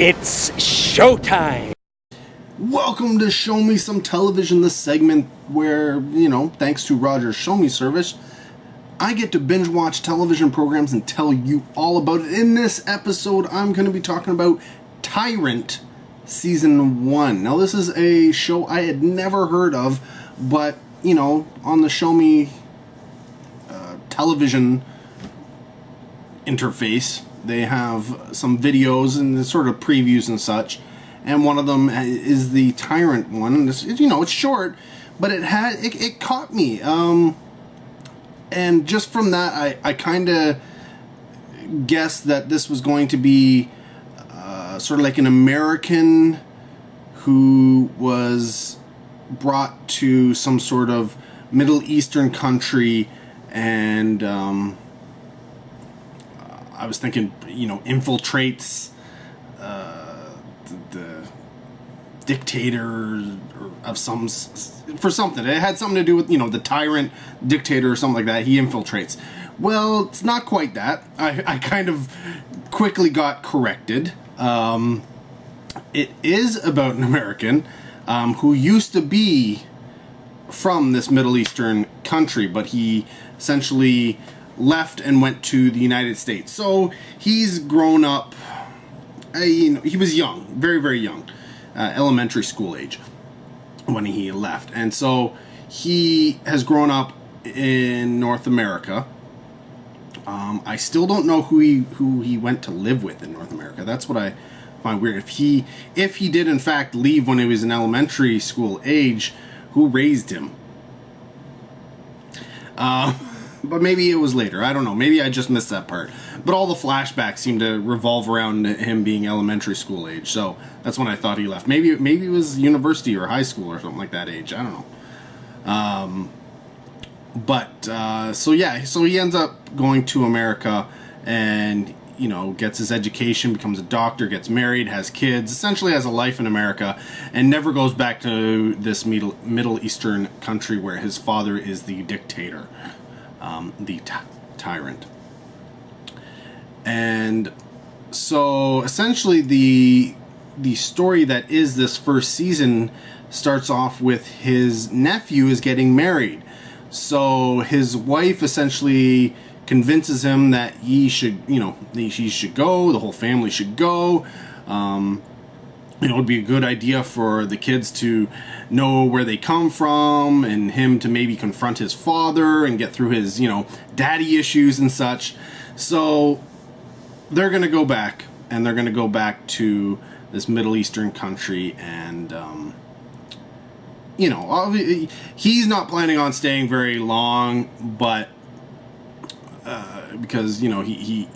It's showtime! Welcome to Show Me Some Television, the segment where, thanks to Roger's Show Me service, I get to binge watch television programs and tell you all about it. In this episode, I'm going to be talking about Tyrant Season 1. Now, this is a show I had never heard of, but, on the Show Me television interface, they have some videos and sort of previews and such, and one of them is the Tyrant one. It's short, but it caught me, and just from that I kind of guessed that this was going to be sort of like an American who was brought to some sort of Middle Eastern country, and I was thinking, infiltrates the dictator of for something. It had something to do with, the tyrant dictator or something like that. He infiltrates. Well, it's not quite that. I kind of quickly got corrected. It is about an American who used to be from this Middle Eastern country, but he essentially left and went to the United States. So he's grown up, he was young, very, very young, elementary school age when he left. And so he has grown up in North America. I still don't know who he went to live with in North America. That's what I find weird. If he did in fact leave when he was in elementary school age, who raised him? But maybe it was later. I don't know. Maybe I just missed that part. But all the flashbacks seem to revolve around him being elementary school age. So that's when I thought he left. Maybe it was university or high school or something like that age. I don't know. So he ends up going to America and, gets his education, becomes a doctor, gets married, has kids, essentially has a life in America, and never goes back to this Middle Eastern country where his father is the dictator. The tyrant. And so essentially the story that is this first season starts off with his nephew is getting married. So his wife essentially convinces him that he should go, the whole family should go. It would be a good idea for the kids to know where they come from, and him to maybe confront his father and get through his, daddy issues and such. So they're going to go back, and they're going to go back to this Middle Eastern country, and, he's not planning on staying very long, but, because, he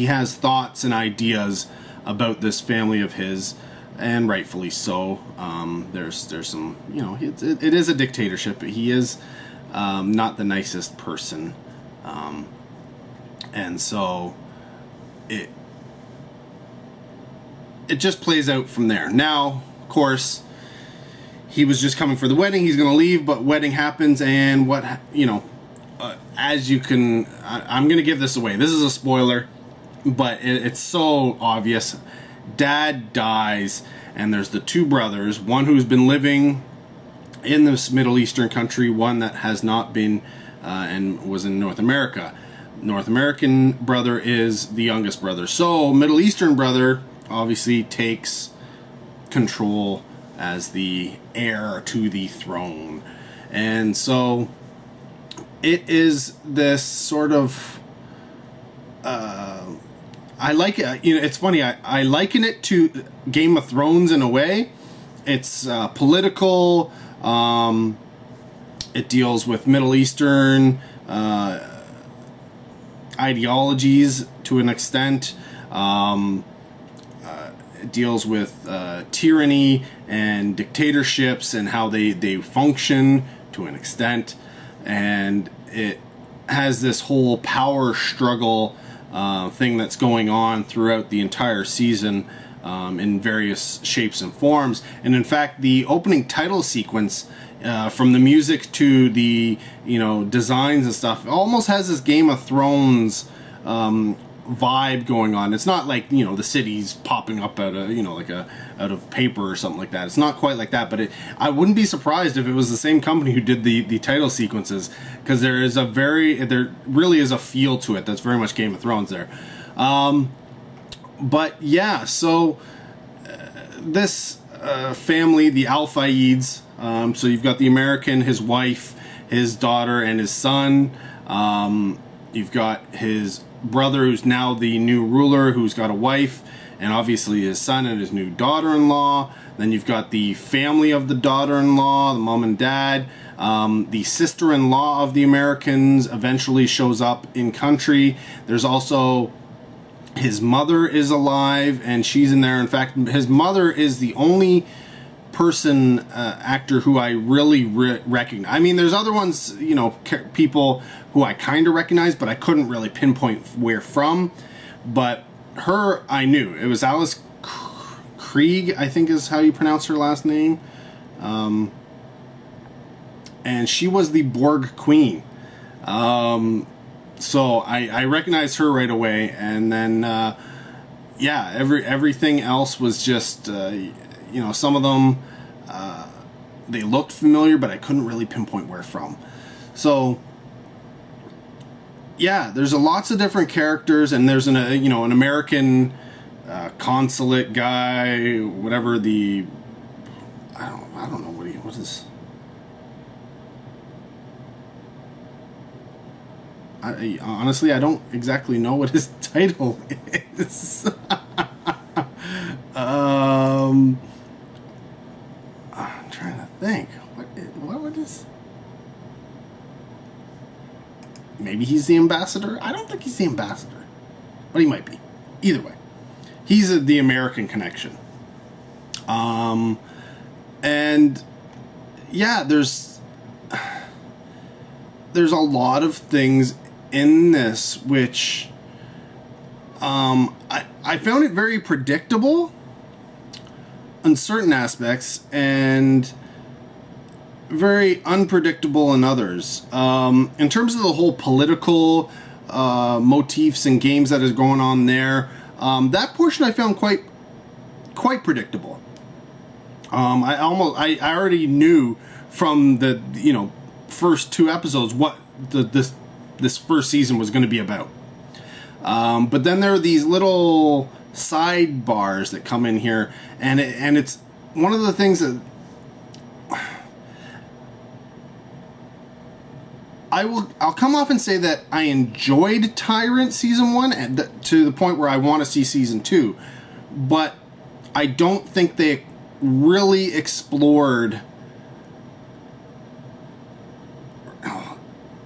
has thoughts and ideas about this family of his, and rightfully so. There's some, it is a dictatorship. He is not the nicest person, and so it just plays out from there. Now, of course, he was just coming for the wedding. He's going to leave, but wedding happens, and as you can, I'm going to give this away. This is a spoiler. But it's so obvious. Dad dies, and there's the two brothers, one who's been living in this Middle Eastern country, one that has not been and was in North America. North American brother is the youngest brother. So Middle Eastern brother obviously takes control as the heir to the throne. And so it is this sort of... I like it. It's funny. I liken it to Game of Thrones in a way. It's political. It deals with Middle Eastern ideologies to an extent. It deals with tyranny and dictatorships and how they function to an extent. And it has this whole power struggle thing that's going on throughout the entire season, in various shapes and forms. And in fact, the opening title sequence, from the music to the designs and stuff, almost has this Game of Thrones vibe going on. It's not like, you know, the city's popping up out of, you know, like out of paper or something like that. It's not quite like that, but I wouldn't be surprised if it was the same company who did the title sequences, because there really is a feel to it that's very much Game of Thrones there. But yeah, so this family, the Al-Fayeds, so you've got the American, his wife, his daughter, and his son. You've got his brother, who's now the new ruler, who's got a wife, and obviously his son and his new daughter-in-law. Then you've got the family of the daughter-in-law, the mom and dad. The sister-in-law of the Americans eventually shows up in country. There's also his mother is alive, and she's in there. In fact, his mother is the only person, actor who I really recognize. I mean, there's other ones, you know, people who I kind of recognize, but I couldn't really pinpoint where from. But her, I knew. It was Alice Krieg, I think is how you pronounce her last name. And she was the Borg Queen. So I recognized her right away. And then, yeah, everything else was just, you know, some of them, they looked familiar, but I couldn't really pinpoint where from. So, yeah, there's lots of different characters, and there's an American consulate guy, whatever I don't know what is. Honestly, I don't exactly know what his title is. I'm trying to think. What is? Maybe he's the ambassador? I don't think he's the ambassador, but he might be. Either way, he's the American connection. And yeah, there's a lot of things in this which I found it very predictable in certain aspects and very unpredictable in others. In terms of the whole political motifs and games that is going on there, that portion I found quite predictable. I already knew from the first two episodes what this first season was going to be about. But then there are these little sidebars that come in here, and it's one of the things that I'll come off and say that I enjoyed Tyrant season 1 and to the point where I want to see season 2, but I don't think they really explored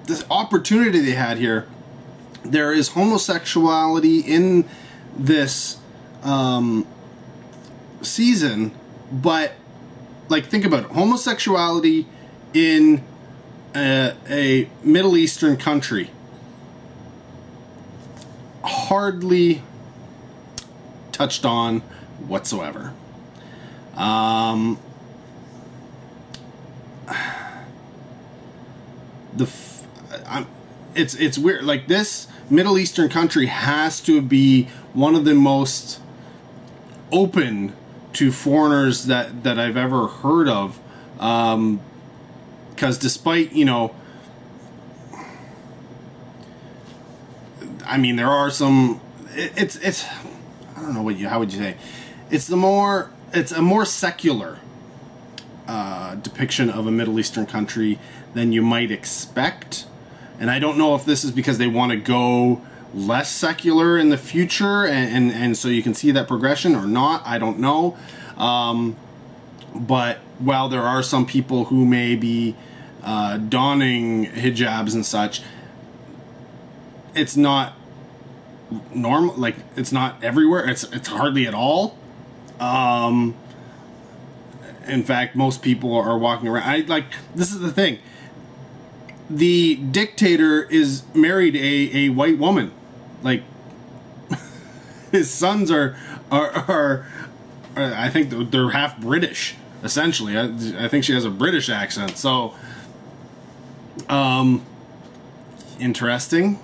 this opportunity they had here. There is homosexuality in this season, but like, think about it. Homosexuality in a Middle Eastern country, hardly touched on whatsoever. It's weird. Like, this Middle Eastern country has to be one of the most open to foreigners that I've ever heard of. Because despite, I mean, there are some. It's I don't know how would you say? It's a more secular depiction of a Middle Eastern country than you might expect. And I don't know if this is because they want to go less secular in the future, and so you can see that progression or not. I don't know. But while there are some people who may be donning hijabs and such, it's not normal. Like, it's not everywhere. It's hardly at all. In fact, most people are walking around. This is the thing. The dictator is married a white woman. Like, his sons are I think they're half British, essentially. I think she has a British accent. So, interesting.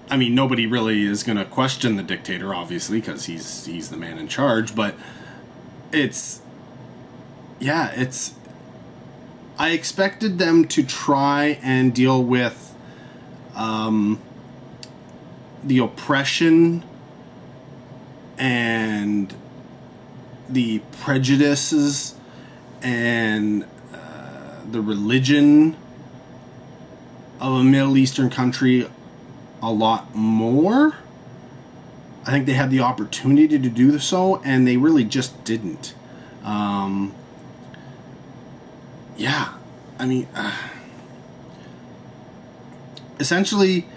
I mean, nobody really is going to question the dictator, obviously, because he's the man in charge. But it's I expected them to try and deal with the oppression and the prejudices and the religion of a Middle Eastern country a lot more. I think they had the opportunity to do so, and they really just didn't. Yeah, I mean, essentially,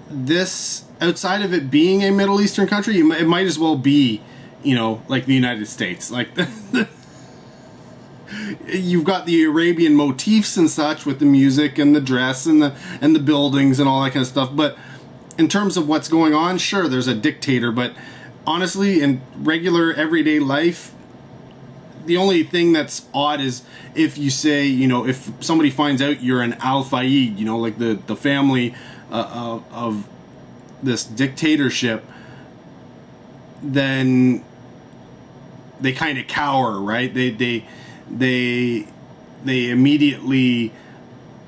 this, outside of it being a Middle Eastern country, it might as well be, like the United States. Like, you've got the Arabian motifs and such with the music and the dress and the buildings and all that kind of stuff. But in terms of what's going on, sure, there's a dictator. But honestly, in regular everyday life, the only thing that's odd is if you say, if somebody finds out you're an al-Fayed, like the family of this dictatorship, then they kind of cower, right? They immediately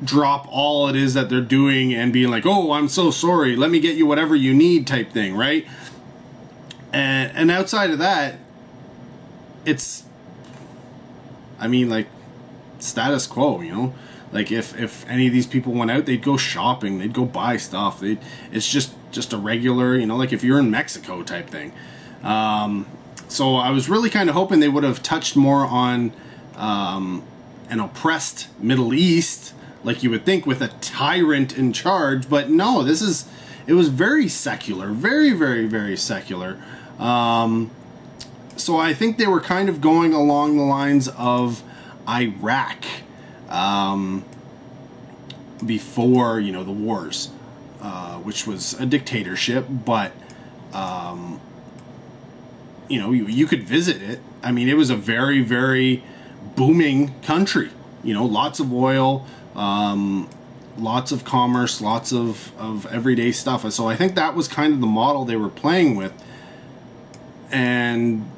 drop all it is that they're doing and being like, oh, I'm so sorry, let me get you whatever you need type thing, right? And outside of that, it's, I mean, like, status quo, like if any of these people went out, they'd go shopping, they'd go buy stuff, it's just a regular, like if you're in Mexico type thing. So I was really kind of hoping they would have touched more on an oppressed Middle East, like you would think with a tyrant in charge, but no, it was very secular, very, very, very secular. So I think they were kind of going along the lines of Iraq before, the wars, which was a dictatorship, but you could visit it. I mean, it was a very, very booming country. Lots of oil, lots of commerce, lots of everyday stuff. So I think that was kind of the model they were playing with. And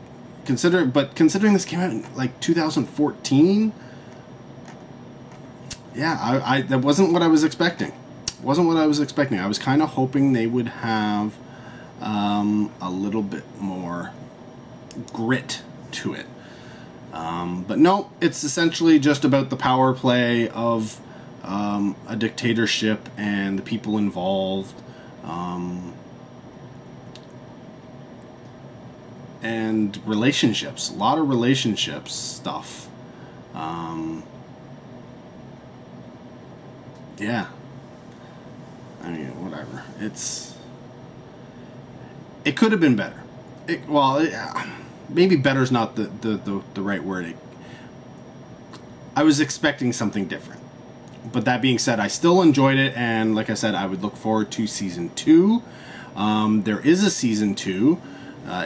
considering this came out in like 2014, yeah, that wasn't what I was expecting. I was kind of hoping they would have a little bit more grit to it. But no, it's essentially just about the power play of a dictatorship and the people involved, and relationships. A lot of relationships stuff. Yeah. I mean, whatever. It could have been better. Maybe better's not the right word. I was expecting something different. But that being said, I still enjoyed it, and like I said, I would look forward to season 2. There is a season 2.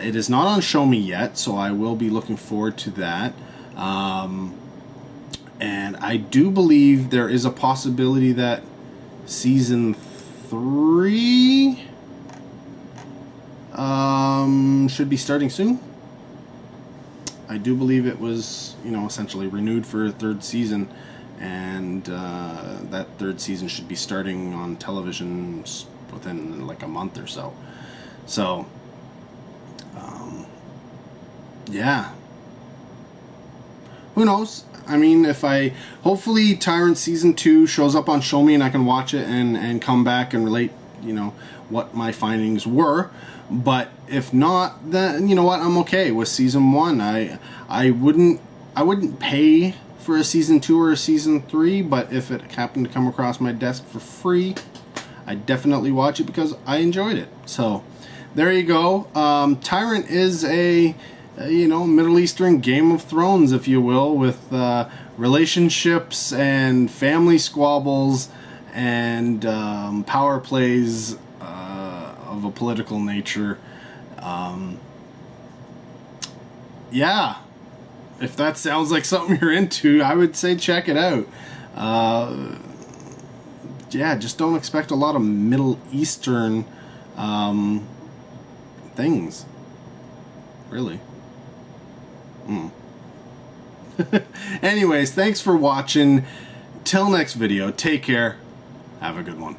It is not on Shomi yet, so I will be looking forward to that. And I do believe there is a possibility that season 3 should be starting soon. I do believe it was, essentially renewed for a 3rd season, and that 3rd season should be starting on television within like a month or so. So, yeah. Who knows? I mean, hopefully Tyrant season 2 shows up on Shomi and I can watch it and come back and relate, what my findings were. But if not, then you know what, I'm okay with season 1. I wouldn't pay for a season 2 or a season 3, but if it happened to come across my desk for free, I'd definitely watch it because I enjoyed it. So there you go. Tyrant is a Middle Eastern Game of Thrones, if you will, with relationships and family squabbles and power plays of a political nature. Yeah, if that sounds like something you're into, I would say check it out. yeah, just don't expect a lot of Middle Eastern things. Really. Anyways, thanks for watching. Till next video, take care. Have a good one.